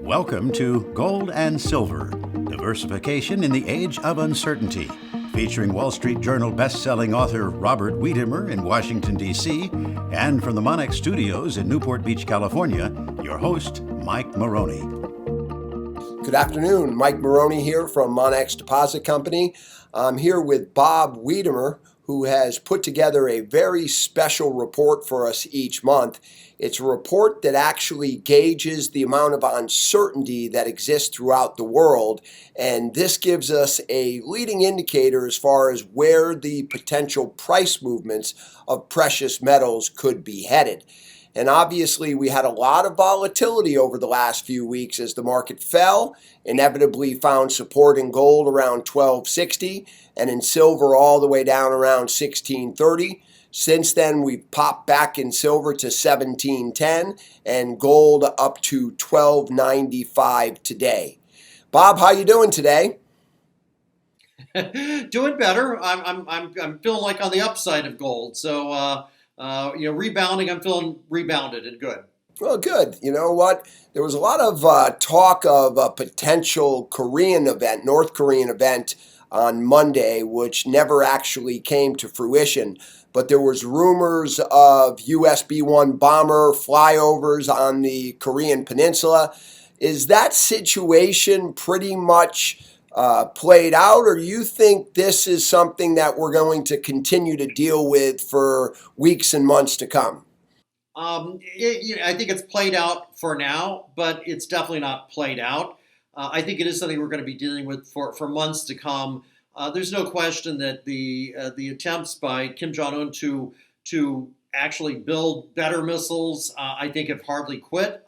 Welcome to Gold and Silver, Diversification in the Age of Uncertainty, featuring Wall Street Journal best-selling author Robert Wiedemer in Washington, D.C., and from the Monex studios in Newport Beach, California, your host, Mike Maroney. Good afternoon. Mike Maroney here from Monex Deposit Company. I'm here with Bob Wiedemer, who has put together a very special report for us each month. It's a report that actually gauges the amount of uncertainty that exists throughout the world, and this gives us a leading indicator as far as where the potential price movements of precious metals could be headed. And obviously, we had a lot of volatility over the last few weeks as the market fell, inevitably found support in gold around 1260 and in silver all the way down around 1630. Since then, we've popped back in silver to 1710 and gold up to 1295 today. Bob, how you doing today? Doing better. I'm feeling like on the upside of gold. So rebounding. I'm feeling rebounded and good. Well, good. You know what? There was a lot of talk of a potential North Korean event on Monday, which never actually came to fruition. But there was rumors of US B-1 bomber flyovers on the Korean Peninsula. Is that situation pretty much played out, or do you think this is something that we're going to continue to deal with for weeks and months to come? I think it's played out for now, but it's definitely not played out. I think it is something we're going to be dealing with for months to come. There's no question that the attempts by Kim Jong-un to actually build better missiles, I think, have hardly quit.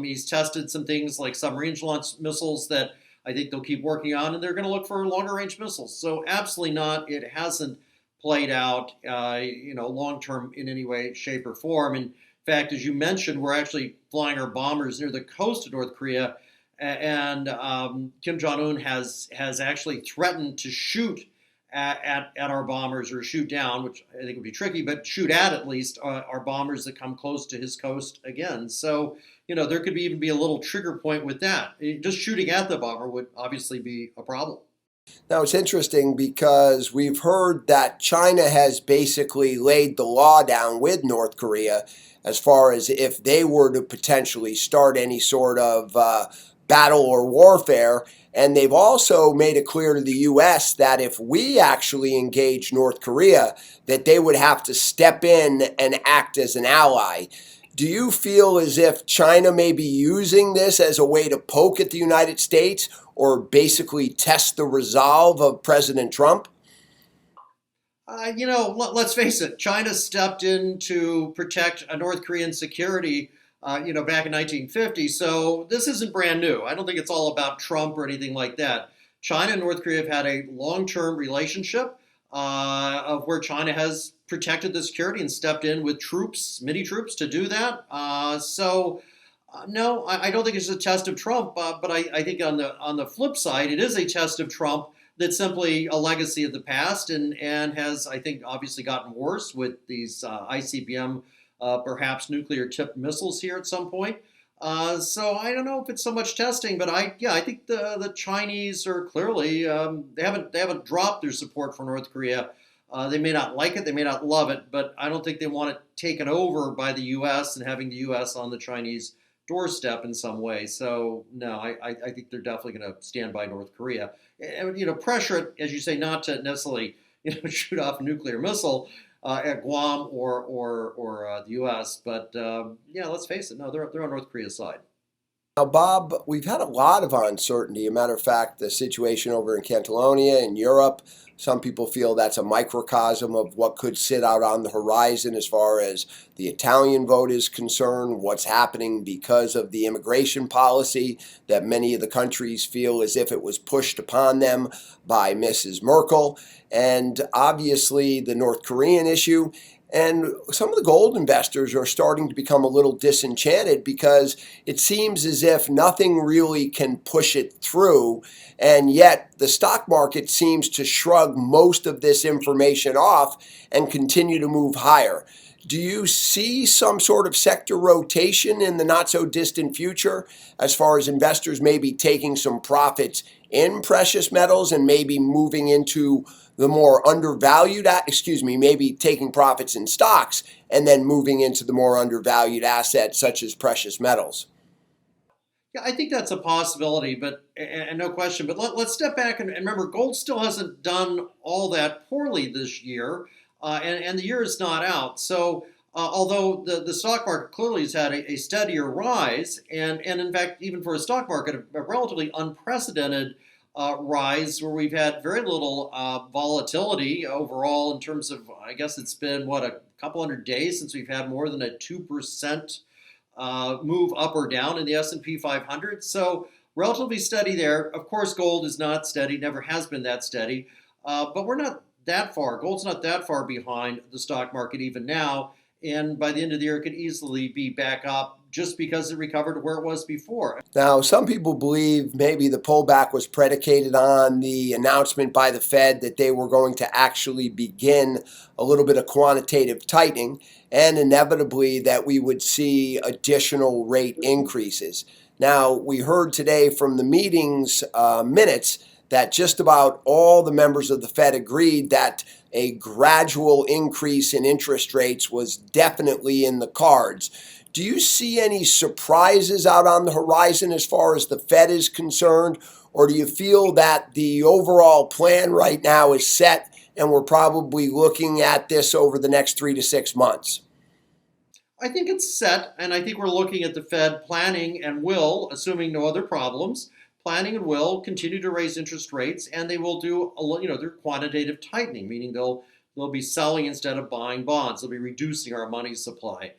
He's tested some things like submarine-launched missiles that I think they'll keep working on, and they're going to look for longer-range missiles. So absolutely not. It hasn't played out, long-term in any way, shape, or form. In fact, as you mentioned, we're actually flying our bombers near the coast of North Korea, and Kim Jong-un has actually threatened to shoot at our bombers, or shoot down, which I think would be tricky, but shoot at least our bombers that come close to his coast again. So, there could even be a little trigger point with that. Just shooting at the bomber would obviously be a problem. Now, it's interesting because we've heard that China has basically laid the law down with North Korea as far as if they were to potentially start any sort of battle or warfare. And they've also made it clear to the U.S. that if we actually engage North Korea, that they would have to step in and act as an ally. Do you feel as if China may be using this as a way to poke at the United States or basically test the resolve of President Trump? Let's face it. China stepped in to protect a North Korean security, back in 1950. So this isn't brand new. I don't think it's all about Trump or anything like that. China and North Korea have had a long-term relationship of where China has protected the security and stepped in with troops, mini troops, to do that. No, I don't think it's a test of Trump. But I think on the flip side, it is a test of Trump that's simply a legacy of the past and has, I think, obviously gotten worse with these ICBM, perhaps nuclear-tipped missiles here at some point. So I don't know if it's so much testing, but I think the Chinese are clearly they haven't dropped their support for North Korea. They may not like it, they may not love it, but I don't think they want it taken over by the U.S. and having the U.S. on the Chinese doorstep in some way. So no, I think they're definitely going to stand by North Korea. And, pressure it, as you say, not to necessarily shoot off a nuclear missile at Guam or the U.S. But let's face it, no, they're on North Korea's side. Now, Bob, we've had a lot of uncertainty. As a matter of fact, the situation over in Catalonia in Europe, some people feel that's a microcosm of what could sit out on the horizon as far as the Italian vote is concerned, what's happening because of the immigration policy that many of the countries feel as if it was pushed upon them by Mrs. Merkel, and obviously the North Korean issue. And some of the gold investors are starting to become a little disenchanted because it seems as if nothing really can push it through. And yet the stock market seems to shrug most of this information off and continue to move higher. Do you see some sort of sector rotation in the not so distant future as far as investors maybe taking some profits in precious metals and maybe moving into the more undervalued, maybe taking profits in stocks and then moving into the more undervalued assets such as precious metals? Yeah, I think that's a possibility, but and no question. But let's step back and remember, gold still hasn't done all that poorly this year, and the year is not out. So although the stock market clearly has had a steadier rise, and in fact, even for a stock market, a relatively unprecedented rise where we've had very little volatility overall in terms of, I guess it's been, what, a couple hundred days since we've had more than a 2% move up or down in the S&P 500. So relatively steady there. Of course, gold is not steady, never has been that steady, but we're not that far. Gold's not that far behind the stock market even now. And by the end of the year, it could easily be back up just because it recovered to where it was before. Now, some people believe maybe the pullback was predicated on the announcement by the Fed that they were going to actually begin a little bit of quantitative tightening and inevitably that we would see additional rate increases. Now, we heard today from the meetings minutes that just about all the members of the Fed agreed that a gradual increase in interest rates was definitely in the cards. Do you see any surprises out on the horizon as far as the Fed is concerned, or do you feel that the overall plan right now is set and we're probably looking at this over the next 3 to 6 months? I think it's set, and I think we're looking at the Fed planning and will, assuming no other problems, planning and will continue to raise interest rates, and they will do their quantitative tightening, meaning they'll be selling instead of buying bonds. They'll be reducing our money supply.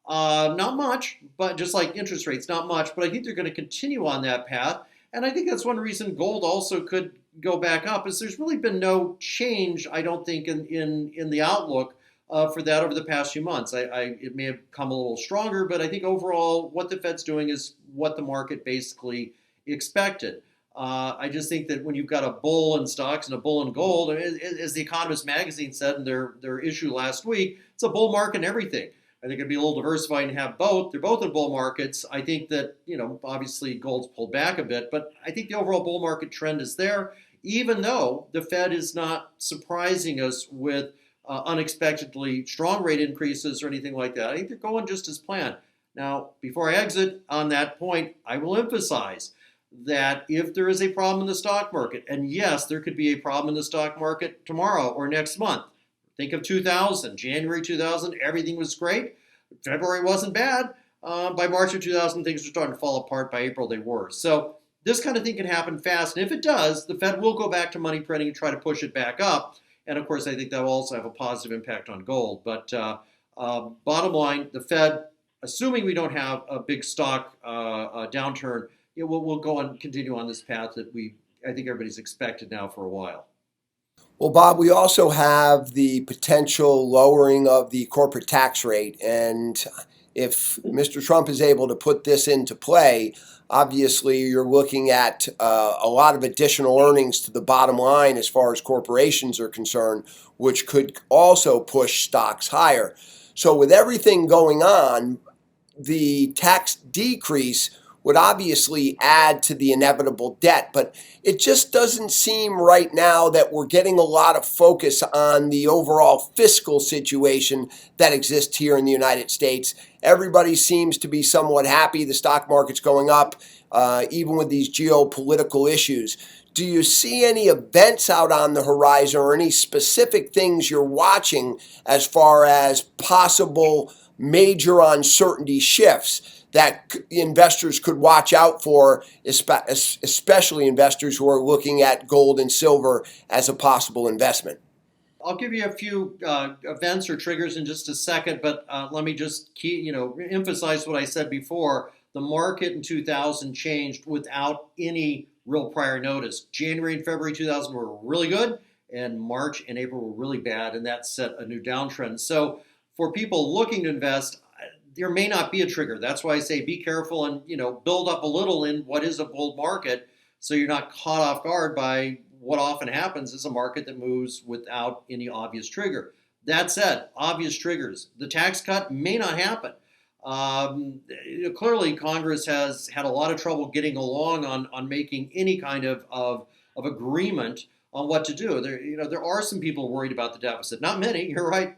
Not much, but just like interest rates, not much. But I think they're going to continue on that path, and I think that's one reason gold also could go back up. Is there's really been no change, I don't think, in the outlook for that over the past few months. It may have come a little stronger, but I think overall what the Fed's doing is what the market basically expected. I just think that when you've got a bull in stocks and a bull in gold, as the Economist magazine said in their issue last week, it's a bull market in everything. I think it'd be a little diversified and have both. They're both in bull markets. I think that, obviously gold's pulled back a bit, but I think the overall bull market trend is there, even though the Fed is not surprising us with unexpectedly strong rate increases or anything like that. I think they're going just as planned. Now, before I exit on that point, I will emphasize that if there is a problem in the stock market, and yes, there could be a problem in the stock market tomorrow or next month. Think of 2000, January 2000, everything was great. February wasn't bad. By March of 2000, things were starting to fall apart. By April, they were. So this kind of thing can happen fast. And if it does, the Fed will go back to money printing and try to push it back up. And of course, I think that will also have a positive impact on gold. But bottom line, the Fed, assuming we don't have a big stock downturn, we'll go and continue on this path that I think everybody's expected now for a while. Well, Bob, we also have the potential lowering of the corporate tax rate. And if Mr. Trump is able to put this into play, obviously you're looking at a lot of additional earnings to the bottom line as far as corporations are concerned, which could also push stocks higher. So with everything going on, the tax decrease would obviously add to the inevitable debt, but it just doesn't seem right now that we're getting a lot of focus on the overall fiscal situation that exists here in the United States. Everybody seems to be somewhat happy. The stock market's going up, even with these geopolitical issues. Do you see any events out on the horizon or any specific things you're watching as far as possible major uncertainty shifts that investors could watch out for, especially investors who are looking at gold and silver as a possible investment? I'll give you a few events or triggers in just a second, but let me just emphasize what I said before. The market in 2000 changed without any real prior notice. January and February 2000 were really good, and March and April were really bad, and that set a new downtrend. So for people looking to invest, there may not be a trigger. That's why I say be careful and build up a little in what is a bull market, so you're not caught off guard by what often happens is a market that moves without any obvious trigger. That said, obvious triggers. The tax cut may not happen. Clearly, Congress has had a lot of trouble getting along on making any kind of agreement on what to do. There are some people worried about the deficit. Not many, you're right,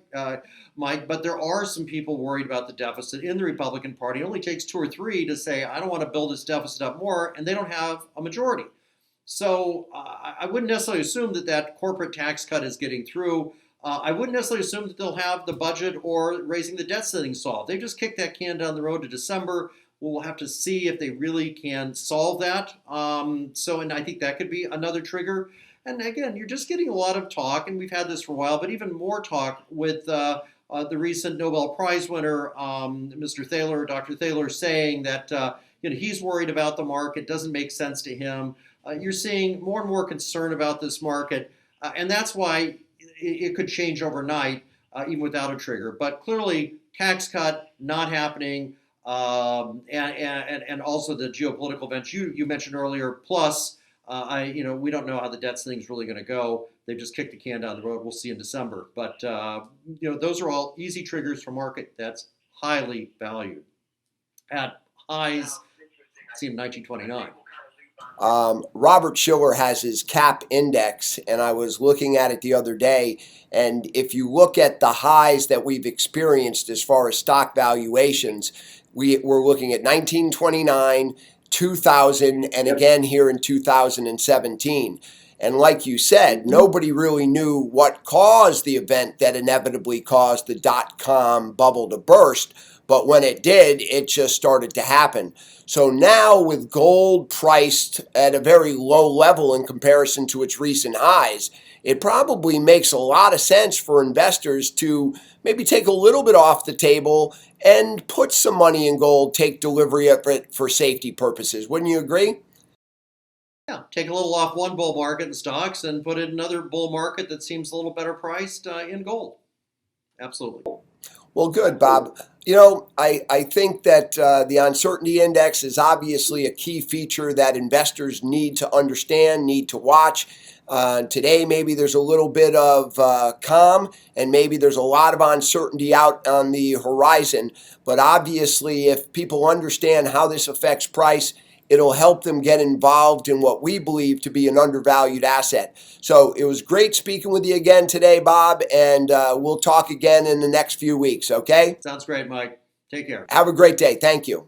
Mike, but there are some people worried about the deficit in the Republican Party. It only takes two or three to say, I don't want to build this deficit up more, and they don't have a majority. So I wouldn't necessarily assume that corporate tax cut is getting through. I wouldn't necessarily assume that they'll have the budget or raising the debt ceiling solved. They just kicked that can down the road to December. We'll have to see if they really can solve that. And I think that could be another trigger. And again, you're just getting a lot of talk, and we've had this for a while, but even more talk with the recent Nobel Prize winner, Mr. Thaler, Dr. Thaler, saying that he's worried about the market, doesn't make sense to him. You're seeing more and more concern about this market, and that's why it could change overnight, even without a trigger. But clearly, tax cut not happening, and also the geopolitical events you mentioned earlier. Plus, we don't know how the debt ceiling is really going to go. They've just kicked the can down the road. We'll see in December. But those are all easy triggers for market that's highly valued at highs seen in 1929. Robert Shiller has his CAP index, and I was looking at it the other day. And if you look at the highs that we've experienced as far as stock valuations, we're looking at 1929, 2000, and again here in 2017. And like you said, nobody really knew what caused the event that inevitably caused the dot-com bubble to burst. But when it did, it just started to happen. So now with gold priced at a very low level in comparison to its recent highs, it probably makes a lot of sense for investors to maybe take a little bit off the table and put some money in gold, take delivery of it for safety purposes. Wouldn't you agree? Yeah, take a little off one bull market in stocks and put it in another bull market that seems a little better priced in gold. Absolutely. Well, good, Bob. I think that the uncertainty index is obviously a key feature that investors need to understand, need to watch. Today, maybe there's a little bit of calm, and maybe there's a lot of uncertainty out on the horizon. But obviously, if people understand how this affects price, it'll help them get involved in what we believe to be an undervalued asset. So it was great speaking with you again today, Bob, and we'll talk again in the next few weeks, okay? Sounds great, Mike. Take care. Have a great day. Thank you.